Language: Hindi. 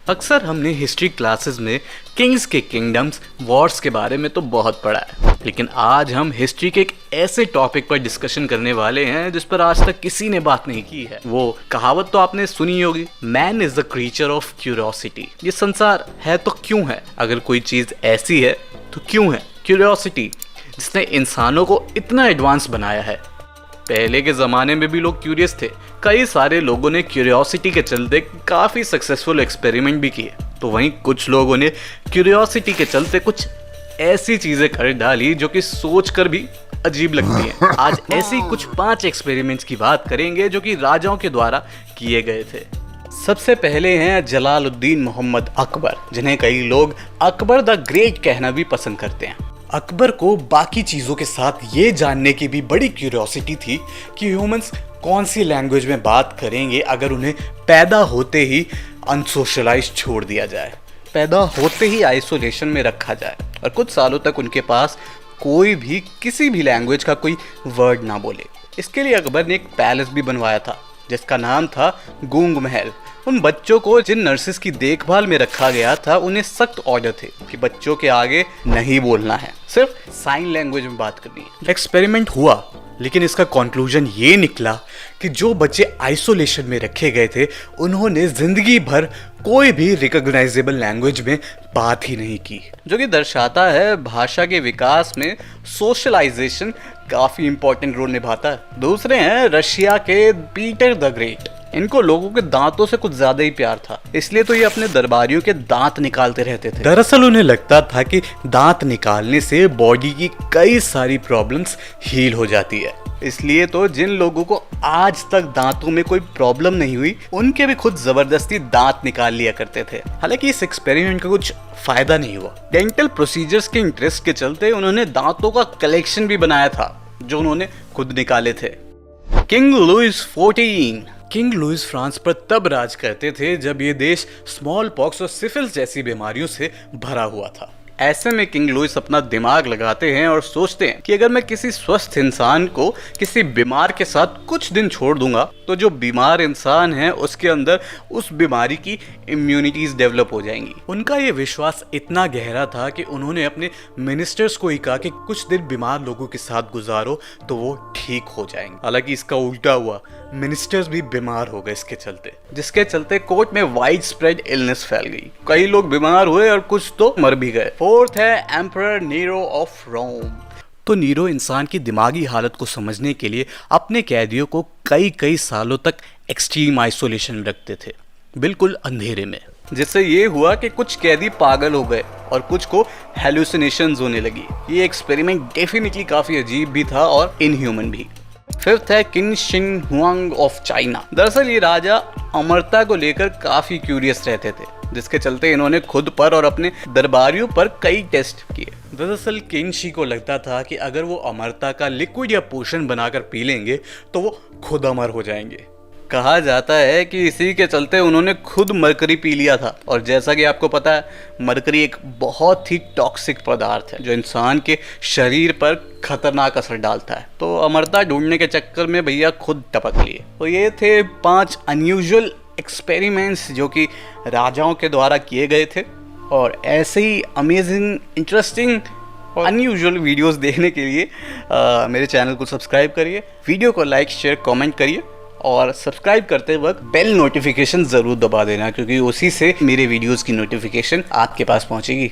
अक्सर हमने हिस्ट्री क्लासेस में किंग्स के किंगडम्स, वॉर्स के बारे में तो बहुत पढ़ा है, लेकिन आज हम हिस्ट्री के एक ऐसे टॉपिक पर डिस्कशन करने वाले हैं जिस पर आज तक किसी ने बात नहीं की है। वो कहावत तो आपने सुनी होगी, man is the creature of curiosity. ये संसार है तो क्यों है? अगर कोई चीज ऐसी है तो क्यों है? क्यूरियोसिटी जिसने इंसानों को इतना एडवांस बनाया है। पहले के ज़माने में भी लोग क्यूरियस थे। कई सारे लोगों ने क्यूरियोसिटी के चलते काफ़ी सक्सेसफुल एक्सपेरिमेंट भी किए। तो वहीं कुछ लोगों ने क्यूरियोसिटी के चलते कुछ ऐसी चीज़ें कर डाली जो कि सोचकर भी अजीब लगती हैं। आज ऐसी कुछ 5 एक्सपेरिमेंट्स की बात करेंगे जो कि राजाओं के द्वारा किए गए थे। सबसे पहले हैं जलालुद्दीन मोहम्मद अकबर, जिन्हें कई लोग अकबर द ग्रेट कहना भी पसंद करते हैं। अकबर को बाकी चीज़ों के साथ ये जानने की भी बड़ी क्यूरियोसिटी थी कि ह्यूमंस कौन सी लैंग्वेज में बात करेंगे अगर उन्हें पैदा होते ही अनसोशलाइज छोड़ दिया जाए, पैदा होते ही आइसोलेशन में रखा जाए और कुछ सालों तक उनके पास कोई भी किसी भी लैंग्वेज का कोई वर्ड ना बोले। इसके लिए अकबर ने एक पैलेस भी बनवाया था जिसका नाम था गूंग महल। उन बच्चों को जिन नर्सेस की देखभाल में रखा गया था उन्हें सख्त ऑर्डर थे कि बच्चों के आगे नहीं बोलना है, सिर्फ साइन लैंग्वेज में बात करनी है। एक्सपेरिमेंट हुआ, लेकिन इसका कंक्लूजन ये निकला कि जो बच्चे आइसोलेशन में रखे गए थे उन्होंने जिंदगी भर कोई भी रिकॉग्नाइजेबल लैंग्वेज में बात ही नहीं की, जो कि दर्शाता है भाषा के विकास में सोशलाइजेशन काफी इंपॉर्टेंट रोल निभाता है। दूसरे हैं रशिया के पीटर द ग्रेट। इनको लोगों के दांतों से कुछ ज्यादा ही प्यार था, इसलिए तो ये अपने दरबारियों के दांत निकालते रहते थे। दरअसल उन्हें लगता था कि दांत निकालने से बॉडी की कई सारी प्रॉब्लम्स हील हो जाती है। इसलिए तो जिन लोगों को आज तक दांतों में कोई प्रॉब्लम नहीं हुई उनके भी खुद जबरदस्ती दांत निकाल लिया करते थे। हालांकि इस एक्सपेरिमेंट का कुछ फायदा नहीं हुआ। डेंटल प्रोसीजर्स के इंटरेस्ट के चलते उन्होंने दांतों का कलेक्शन भी बनाया था जो उन्होंने खुद निकाले थे। King Louis 14। King Louis France पर तब राज करते थे जब ये देश स्मॉल पॉक्स और सिफिलिस जैसी बीमारियों से भरा हुआ था। ऐसे में किंग लुइस अपना दिमाग लगाते हैं और सोचते हैं कि अगर मैं किसी स्वस्थ इंसान को किसी बीमार के साथ कुछ दिन छोड़ दूंगा तो जो बीमार इंसान है उसके अंदर उस बीमारी की इम्यूनिटीज डेवलप हो जाएंगी। उनका ये विश्वास इतना गहरा था कि उन्होंने अपने मिनिस्टर्स को ही कहा कि कुछ दिन बीमार लोगों के साथ गुजारो तो वो ठीक हो जाएंगे। हालांकि इसका उल्टा हुआ, मिनिस्टर्स भी बीमार हो गए इसके चलते, जिसके चलते कोर्ट में वाइड स्प्रेड इलनेस फैल गई। कई लोग बीमार हुए और कुछ तो मर भी गए। फोर्थ है एम्परर नीरो ऑफ रोम। तो नीरो इंसान की दिमागी हालत को समझने के लिए अपने कैदियों को कई सालों तक एक्सट्रीम आइसोलेशन में रखते थे, बिल्कुल अंधेरे में, जिससे ये हुआ कि कुछ कैदी पागल हो गए और कुछ को हेलुसिनेशंस होने लगी। ये एक्सपेरिमेंट डेफिनेटली काफी अजीब भी था और इनह्यूमन भी। फिफ्थ है king Shin Huang of China. दरअसल ये राजा अमरता को लेकर काफी क्यूरियस रहते थे, जिसके चलते इन्होंने खुद पर और अपने दरबारियों पर कई टेस्ट किए। दरअसल किंग शी को लगता था कि अगर वो अमरता का लिक्विड या पोशन बनाकर पी लेंगे तो वो खुद अमर हो जाएंगे। कहा जाता है कि इसी के चलते उन्होंने खुद मरकरी पी लिया था। और जैसा कि आपको पता है, मरकरी एक बहुत ही टॉक्सिक पदार्थ है जो इंसान के शरीर पर खतरनाक असर डालता है। तो अमरता ढूंढने के चक्कर में भैया खुद टपक लिए। तो ये थे 5 अनयूजुअल एक्सपेरिमेंट्स जो कि राजाओं के द्वारा किए गए थे। और ऐसे ही अमेजिंग, इंटरेस्टिंग और अनयूजुअल वीडियोस देखने के लिए मेरे चैनल को सब्सक्राइब करिए, वीडियो को लाइक, शेयर, कमेंट करिए और सब्सक्राइब करते वक्त बेल नोटिफिकेशन ज़रूर दबा देना, क्योंकि उसी से मेरे वीडियोस की नोटिफिकेशन आपके पास पहुंचेगी।